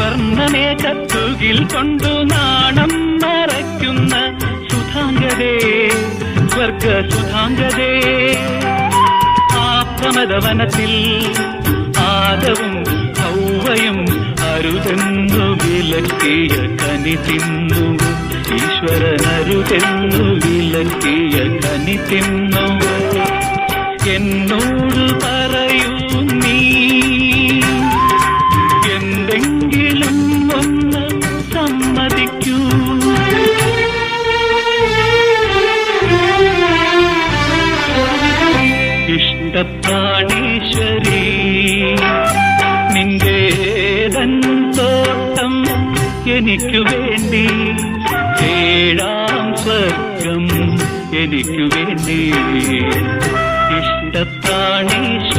സ്വർണ്ണമേഘത്തുകിൽ കൊണ്ടു നാണം മറയ്ക്കുന്ന സുധാംഗതേ, സ്വർഗ സുധാംഗതേ. ആപ്തമതവനത്തിൽ ആദവും ഹൗവയും അരുതെന്നു വിലക്കിയ കനി തിന്നു, ഈശ്വരനരുതെന്നു വിലക്കിയ കനി തിന്നു. എന്നോട് പറയൂ നീ എന്തെങ്കിലും ഒന്ന് സമ്മതിക്കൂ. ഇഷ്ടപ്രാണീശ്വരി നിന്റേതൻ തോട്ടം എനിക്കു വേണ്ടി, ഏഴാം സ്വർഗം എനിക്കു വേണ്ടി. ഇഷ്ടപ്രാണീശ്വരി